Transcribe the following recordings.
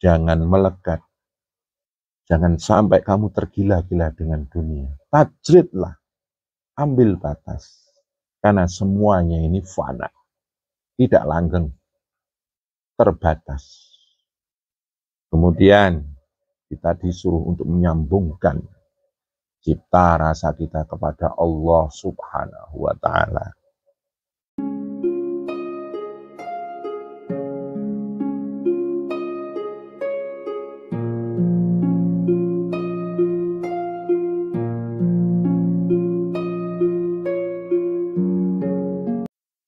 jangan melekat. Jangan sampai kamu tergila-gila dengan dunia. Tajridlah, ambil batas. Karena semuanya ini fana, tidak langgeng, terbatas. Kemudian kita disuruh untuk menyambungkan cipta rasa kita kepada Allah Subhanahu wa Ta'ala.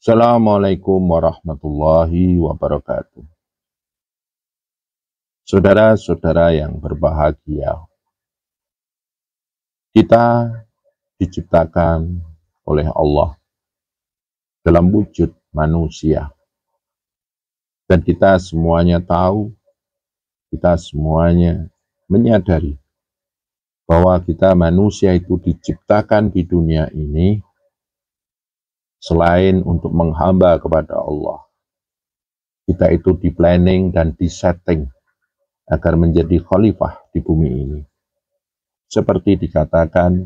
Assalamualaikum warahmatullahi wabarakatuh. Saudara-saudara yang berbahagia, kita diciptakan oleh Allah dalam wujud manusia. Dan kita semuanya tahu, kita semuanya menyadari bahwa kita manusia itu diciptakan di dunia ini selain untuk menghamba kepada Allah. Kita itu di-planning dan di-setting agar menjadi khalifah di bumi ini. Seperti dikatakan,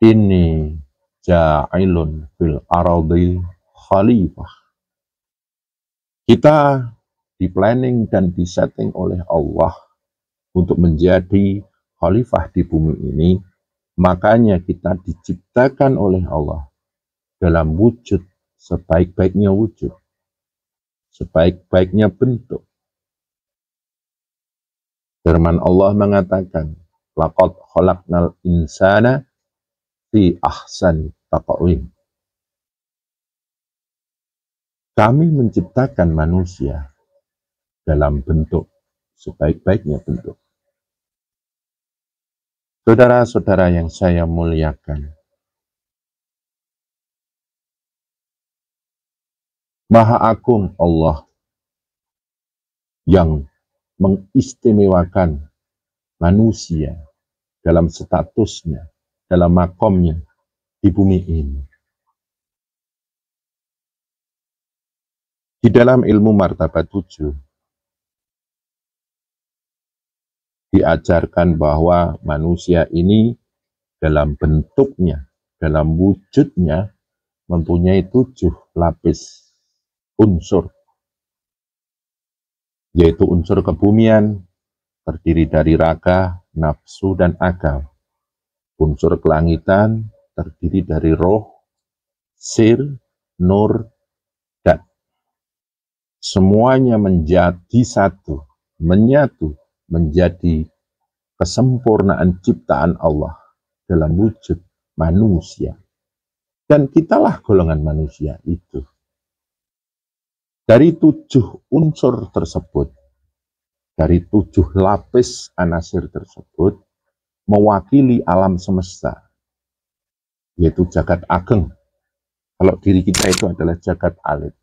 inni ja'ilun fil ardi khalifah. Kita di-planning dan di-setting oleh Allah untuk menjadi khalifah di bumi ini. Makanya kita diciptakan oleh Allah dalam wujud sebaik-baiknya wujud, sebaik-baiknya bentuk. Firman Allah mengatakan, laqad khalaqnal insana fi ahsani taqwim. Kami menciptakan manusia dalam bentuk sebaik-baiknya bentuk. Saudara-saudara yang saya muliakan, Maha Agung Allah yang mengistimewakan manusia dalam statusnya, dalam makomnya di bumi ini. Di dalam ilmu martabat 7 diajarkan bahwa manusia ini dalam bentuknya, dalam wujudnya mempunyai 7 lapis unsur, yaitu unsur kebumian, terdiri dari raga, nafsu, dan akal. Unsur kelangitan terdiri dari roh, sir, nur, dan semuanya menjadi satu, menyatu, menjadi kesempurnaan ciptaan Allah dalam wujud manusia. Dan kitalah golongan manusia itu. Dari 7 unsur tersebut, dari 7 lapis anasir tersebut, mewakili alam semesta, yaitu jagat ageng. Kalau diri kita itu adalah jagat alit.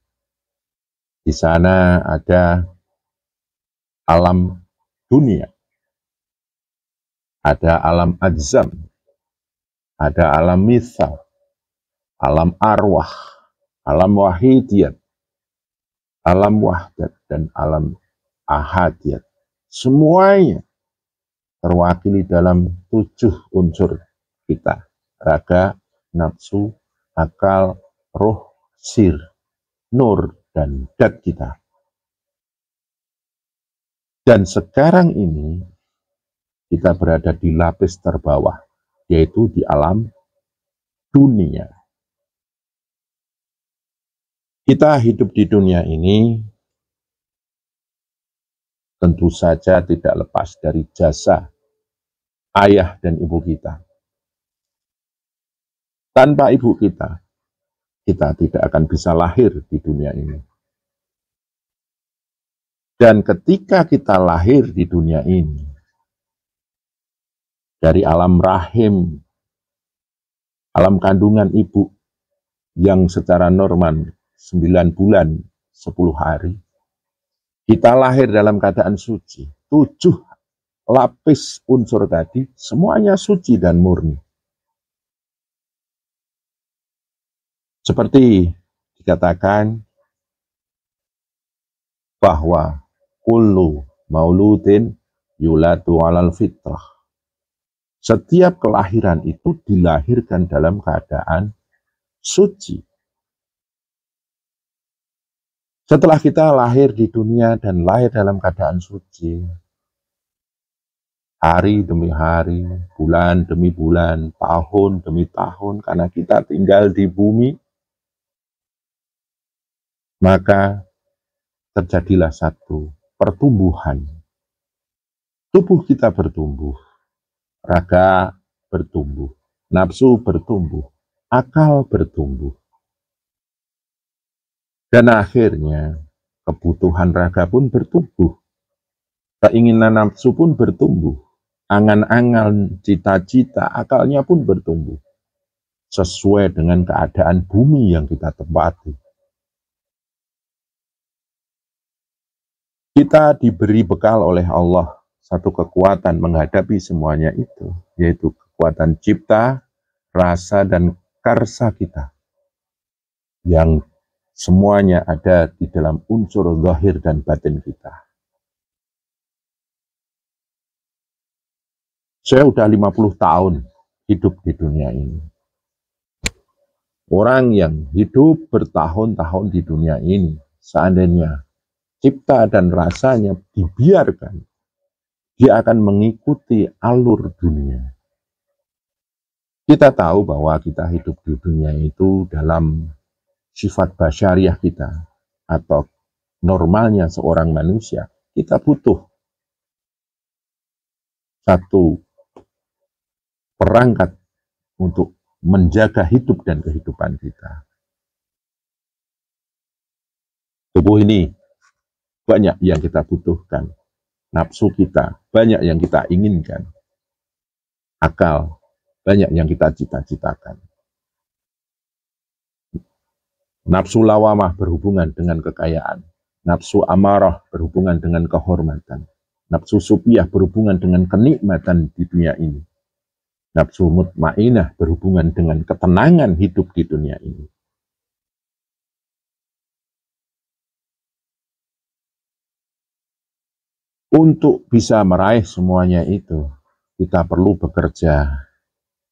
Di sana ada alam dunia, ada alam ajzam, ada alam mithal, alam arwah, alam wahidiyat, alam wahdat, dan alam ahadiyat. Semuanya terwakili dalam 7 unsur kita. Raga, nafsu, akal, roh, sir, nur, dan dat kita. Dan sekarang ini kita berada di lapis terbawah, yaitu di alam dunia. Kita hidup di dunia ini tentu saja tidak lepas dari jasa ayah dan ibu kita. Tanpa ibu kita tidak akan bisa lahir di dunia ini. Dan ketika kita lahir di dunia ini, dari alam rahim, alam kandungan ibu, yang secara normal 9 bulan 10 hari, kita lahir dalam keadaan suci. 7 lapis unsur tadi, semuanya suci dan murni. Seperti dikatakan bahwa kullu mauludin yulatu alal fitrah. Setiap kelahiran itu dilahirkan dalam keadaan suci. Setelah kita lahir di dunia dan lahir dalam keadaan suci, hari demi hari, bulan demi bulan, tahun demi tahun, karena kita tinggal di bumi, maka terjadilah satu pertumbuhan. Tubuh kita bertumbuh, raga bertumbuh, nafsu bertumbuh, akal bertumbuh. Dan akhirnya kebutuhan raga pun bertumbuh, keinginan nafsu pun bertumbuh, angan-angan, cita-cita, akalnya pun bertumbuh, sesuai dengan keadaan bumi yang kita tempati. Kita diberi bekal oleh Allah satu kekuatan menghadapi semuanya itu, yaitu kekuatan cipta, rasa, dan karsa kita, yang semuanya ada di dalam unsur zahir dan batin kita. Saya udah 50 tahun hidup di dunia ini. Orang yang hidup bertahun-tahun di dunia ini, seandainya cipta dan rasanya dibiarkan, dia akan mengikuti alur dunia. Kita tahu bahwa kita hidup di dunia itu dalam sifat basyariah kita, atau normalnya seorang manusia, kita butuh satu perangkat untuk menjaga hidup dan kehidupan kita. Tubuh ini banyak yang kita butuhkan, nafsu kita banyak yang kita inginkan, akal banyak yang kita cita-citakan. Nafsu lawamah berhubungan dengan kekayaan, nafsu amarah berhubungan dengan kehormatan, nafsu supiyah berhubungan dengan kenikmatan di dunia ini, nafsu mutmainah berhubungan dengan ketenangan hidup di dunia ini. Untuk bisa meraih semuanya itu, kita perlu bekerja,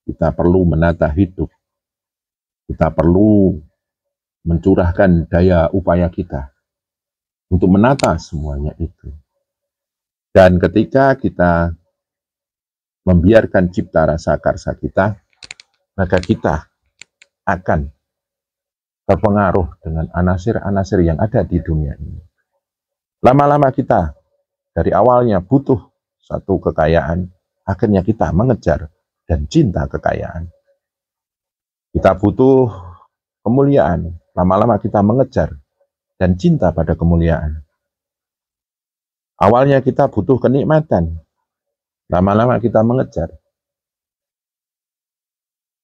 kita perlu menata hidup, kita perlu mencurahkan daya upaya kita untuk menata semuanya itu. Dan ketika kita membiarkan cipta rasa karsa kita, maka kita akan terpengaruh dengan anasir-anasir yang ada di dunia ini. Lama-lama kita dari awalnya butuh satu kekayaan, akhirnya kita mengejar dan cinta kekayaan. Kita butuh kemuliaan, lama-lama kita mengejar dan cinta pada kemuliaan. Awalnya kita butuh kenikmatan, lama-lama kita mengejar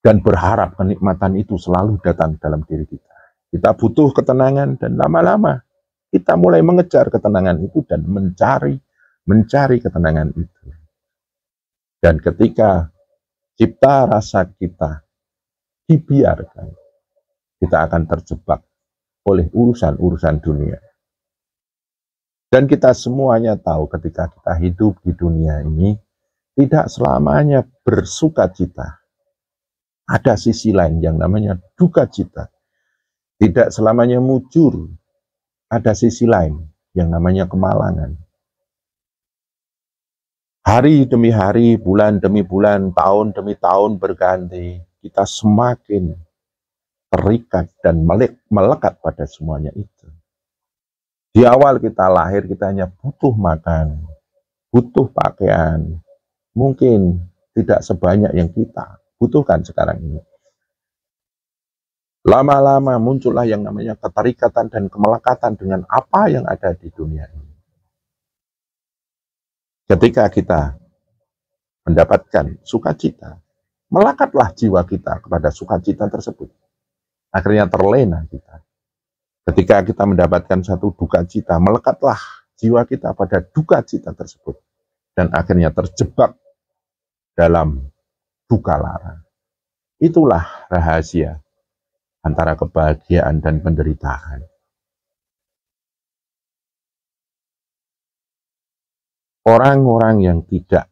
dan berharap kenikmatan itu selalu datang dalam diri kita. Kita butuh ketenangan dan lama-lama kita mulai mengejar ketenangan itu dan mencari ketenangan itu. Dan ketika cipta rasa kita dibiarkan, kita akan terjebak oleh urusan-urusan dunia. Dan kita semuanya tahu ketika kita hidup di dunia ini, tidak selamanya bersuka cita. Ada sisi lain yang namanya duka cita. Tidak selamanya mujur. Ada sisi lain yang namanya kemalangan. Hari demi hari, bulan demi bulan, tahun demi tahun berganti, kita semakin terikat dan melekat pada semuanya itu. Di awal kita lahir, kita hanya butuh makan, butuh pakaian, mungkin tidak sebanyak yang kita butuhkan sekarang ini. Lama-lama muncullah yang namanya keterikatan dan kemelekatan dengan apa yang ada di dunia ini. Ketika kita mendapatkan sukacita, melekatlah jiwa kita kepada sukacita tersebut. Akhirnya terlena kita. Ketika kita mendapatkan satu duka cita, melekatlah jiwa kita pada duka cita tersebut. Dan akhirnya terjebak dalam duka lara. Itulah rahasia antara kebahagiaan dan penderitaan. Orang-orang yang tidak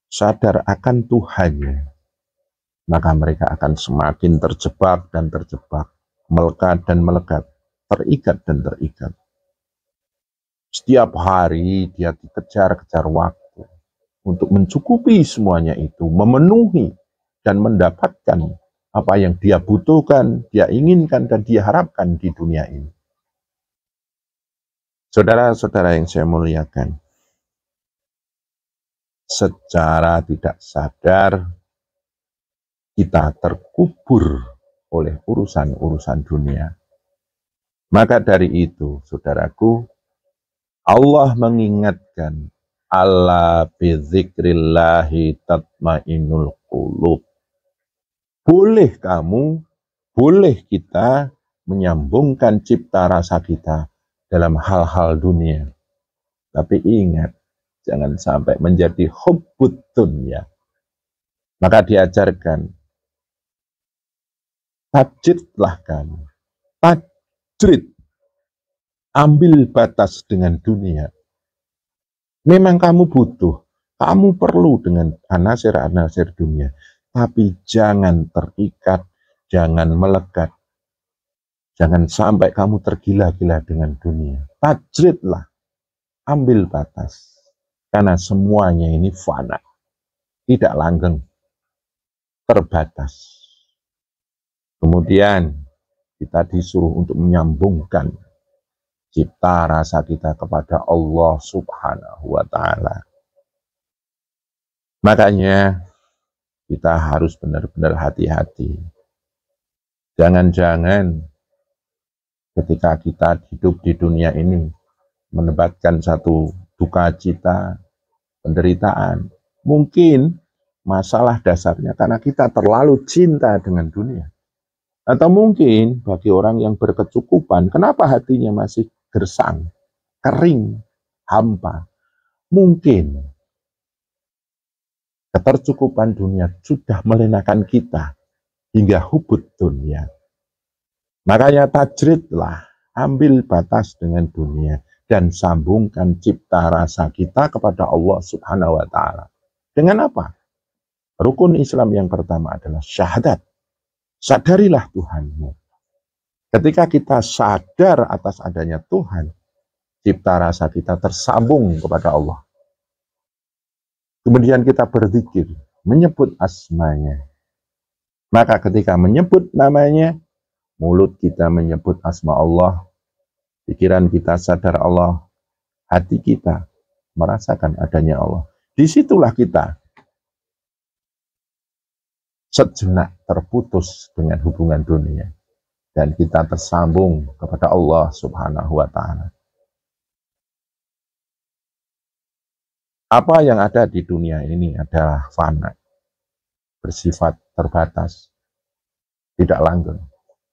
sadar akan Tuhannya, maka mereka akan semakin terjebak dan terjebak, melekat dan melekat, terikat dan terikat. Setiap hari dia dikejar-kejar waktu untuk mencukupi semuanya itu, memenuhi dan mendapatkan apa yang dia butuhkan, dia inginkan, dan dia harapkan di dunia ini. Saudara-saudara yang saya muliakan, secara tidak sadar kita terkubur oleh urusan-urusan dunia. Maka dari itu, saudaraku, Allah mengingatkan, ala bizikrillahi tatmainnul qulub. Boleh kamu, boleh kita menyambungkan cipta rasa kita dalam hal-hal dunia. Tapi ingat, jangan sampai menjadi hubbud dunya. Maka diajarkan, tajridlah kamu, tajrid, ambil batas dengan dunia. Memang kamu butuh, kamu perlu dengan anasir-anasir dunia, tapi jangan terikat, jangan melekat, jangan sampai kamu tergila-gila dengan dunia. Tajridlah, ambil batas, karena semuanya ini fana, tidak langgeng, terbatas. Kemudian kita disuruh untuk menyambungkan cipta rasa kita kepada Allah Subhanahu wa Ta'ala. Makanya kita harus benar-benar hati-hati. Jangan-jangan ketika kita hidup di dunia ini menempatkan satu duka cita, penderitaan. Mungkin masalah dasarnya karena kita terlalu cinta dengan dunia. Atau mungkin bagi orang yang berkecukupan, kenapa hatinya masih gersang, kering, hampa? Mungkin ketercukupan dunia sudah melenakan kita hingga hubud dunia. Makanya tajridlah, ambil batas dengan dunia dan sambungkan cipta rasa kita kepada Allah Subhanahu wa Ta'ala. Dengan apa? Rukun Islam yang pertama adalah syahadat. Sadarilah Tuhanmu. Ketika kita sadar atas adanya Tuhan, cipta rasa kita tersambung kepada Allah. Kemudian kita berzikir, menyebut asmanya. Maka ketika menyebut namanya, mulut kita menyebut asma Allah, pikiran kita sadar Allah, hati kita merasakan adanya Allah. Disitulah kita sejenak terputus dengan hubungan dunia. Dan kita tersambung kepada Allah Subhanahu wa Ta'ala. Apa yang ada di dunia ini adalah fana, bersifat terbatas, tidak langgeng.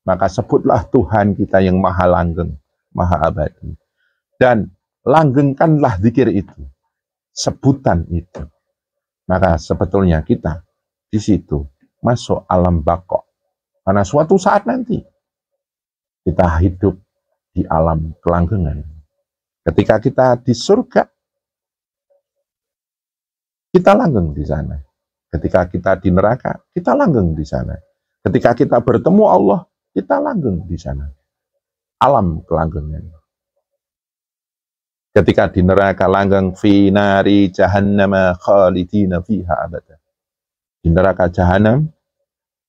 Maka sebutlah Tuhan kita yang maha langgeng, maha abadi. Dan langgengkanlah zikir itu, sebutan itu. Maka sebetulnya kita di situ masuk alam baqo. Karena suatu saat nanti kita hidup di alam kelanggengan. Ketika kita di surga, kita langgeng di sana. Ketika kita di neraka, kita langgeng di sana. Ketika kita bertemu Allah, kita langgeng di sana. Alam kelanggengan. Ketika di neraka langgeng, fi nari jahannama khalidina fiha abada. Di neraka jahanam,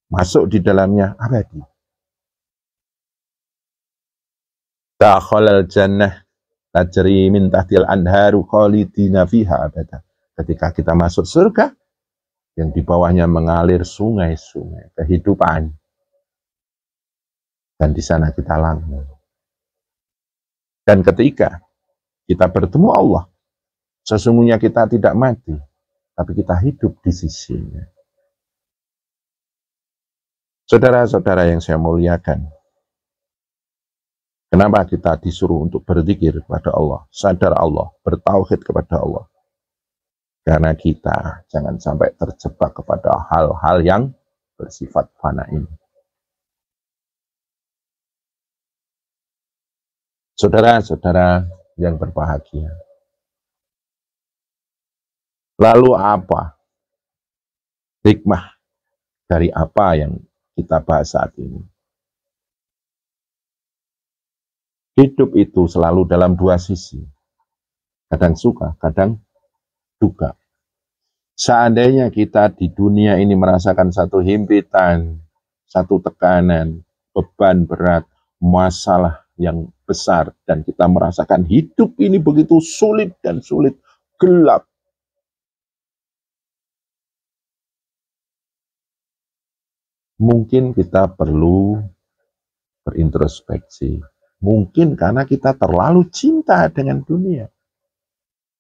masuk di dalamnya abadi. Dakhalal jannah tajri min tahtil anharu khalidina fiha abada. Ketika kita masuk surga, yang di bawahnya mengalir sungai-sungai kehidupan. Dan di sana kita langgeng. Dan ketika kita bertemu Allah, sesungguhnya kita tidak mati, tapi kita hidup di sisinya. Saudara-saudara yang saya muliakan, kenapa kita disuruh untuk berzikir kepada Allah, sadar Allah, bertauhid kepada Allah? Karena kita jangan sampai terjebak kepada hal-hal yang bersifat fana ini. Saudara-saudara yang berbahagia, Lalu apa hikmah dari apa yang kita bahas saat ini? Hidup itu selalu dalam dua sisi. Kadang suka, kadang duka. Seandainya kita di dunia ini merasakan satu himpitan, satu tekanan, beban berat, masalah yang besar, dan kita merasakan hidup ini begitu sulit dan sulit, gelap. Mungkin kita perlu berintrospeksi. Mungkin karena kita terlalu cinta dengan dunia.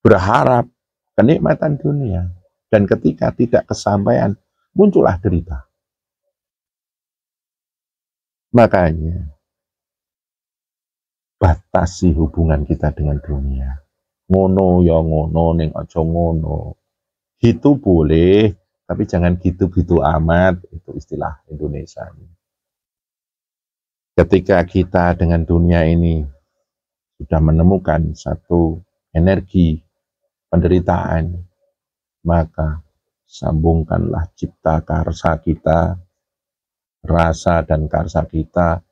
Berharap kenikmatan dunia. Dan ketika tidak kesampaian, muncullah derita. Makanya, batasi hubungan kita dengan dunia. Ngono ya ngono, ning aja ngono. Gitu boleh, tapi jangan gitu-gitu amat. Itu istilah Indonesia. Ketika kita dengan dunia ini sudah menemukan satu energi penderitaan, maka sambungkanlah cipta karsa kita, rasa dan karsa kita,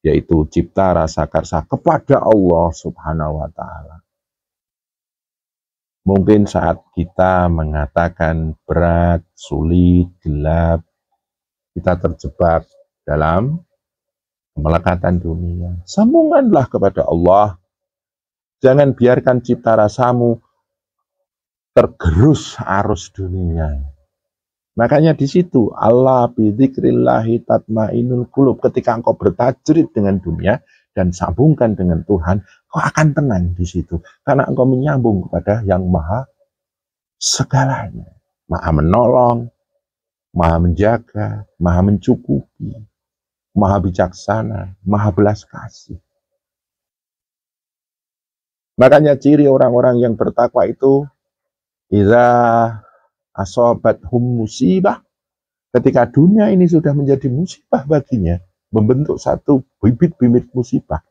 yaitu cipta rasa karsa kepada Allah Subhanahu wa Ta'ala. Mungkin saat kita mengatakan berat, sulit, gelap, kita terjebak dalam kemelekatan dunia. Sambungkanlah kepada Allah. Jangan biarkan cipta rasamu tergerus arus dunia. Makanya di situ Allah bidzikrillahi tatmainul qulub. Ketika engkau bertajrid dengan dunia dan sambungkan dengan Tuhan, kau akan tenang di situ. Karena engkau menyambung kepada yang maha segalanya. Maha menolong, maha menjaga, maha mencukupi, maha bijaksana, maha belas kasih. Makanya ciri orang-orang yang bertakwa itu, idza asobathum musibah, ketika dunia ini sudah menjadi musibah baginya, membentuk satu bibit-bibit musibah,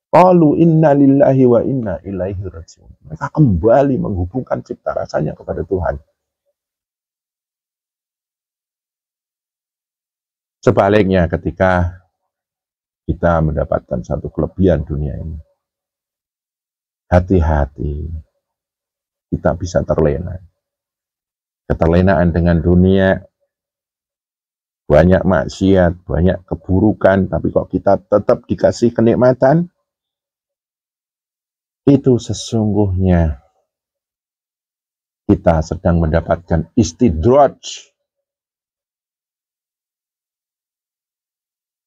qalu inna lillahi wa inna ilaihi rajiun. Mereka kembali menghubungkan cipta rasanya kepada Tuhan. Sebaliknya ketika kita mendapatkan satu kelebihan dunia ini, hati-hati, kita bisa terlena. Keterlenaan dengan dunia, banyak maksiat, banyak keburukan, tapi kok kita tetap dikasih kenikmatan, itu sesungguhnya kita sedang mendapatkan istidraj.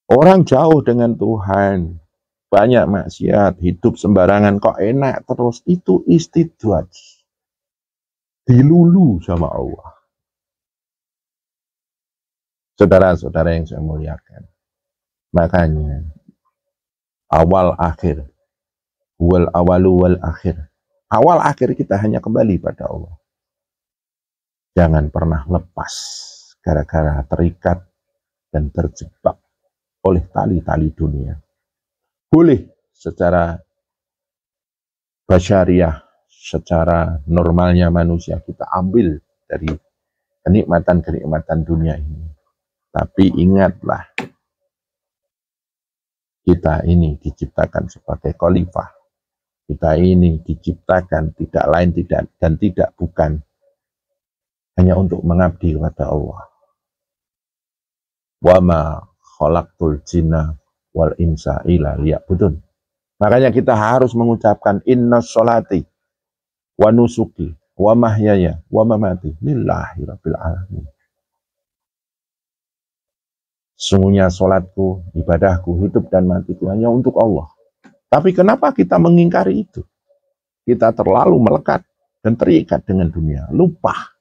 Orang jauh dengan Tuhan, banyak maksiat, hidup sembarangan, kok enak terus, itu istidraj. Dilulu sama Allah. Saudara-saudara yang saya muliakan, makanya awal akhir, wal awalu wal akhir, awal akhir kita hanya kembali pada Allah. Jangan pernah lepas gara-gara terikat dan terjebak oleh tali-tali dunia. Boleh secara basyariah, secara normalnya manusia kita ambil dari kenikmatan-kenikmatan dunia ini. Tapi ingatlah, kita ini diciptakan sebagai khalifah. Kita ini diciptakan tidak lain dan tidak bukan hanya untuk mengabdi kepada Allah. Wa ma khalaqtul jinna wal insa illa liya'budun. Makanya kita harus mengucapkan inna sholati wa nusuki wa mahyaya wa mamati lillahi rabbil alamin. Sungguhnya sholatku, ibadahku, hidup dan matiku hanya untuk Allah. Tapi kenapa kita mengingkari itu? Kita terlalu melekat dan terikat dengan dunia. Lupa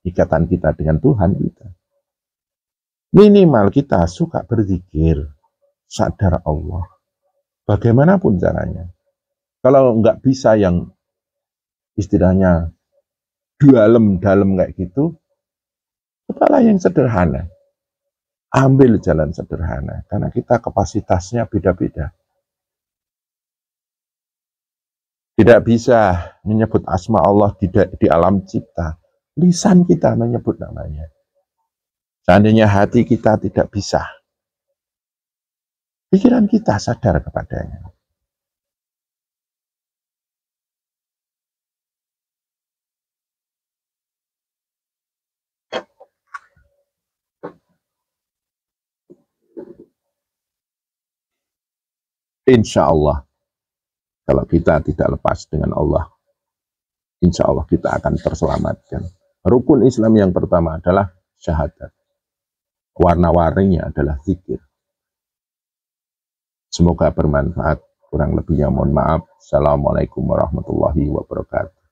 ikatan kita dengan Tuhan kita. Minimal kita suka berzikir, sadar Allah. Bagaimanapun caranya. Kalau nggak bisa yang istilahnya dalam kayak gitu, cobalah yang sederhana. Ambil jalan sederhana, karena kita kapasitasnya beda-beda. Tidak bisa menyebut asma Allah di alam cipta. Lisan kita menyebut namanya. Seandainya hati kita tidak bisa, pikiran kita sadar kepadanya. Insya Allah, kalau kita tidak lepas dengan Allah, insya Allah kita akan terselamatkan. Rukun Islam yang pertama adalah syahadat. Warna-warninya adalah zikir. Semoga bermanfaat. Kurang lebihnya mohon maaf. Assalamualaikum warahmatullahi wabarakatuh.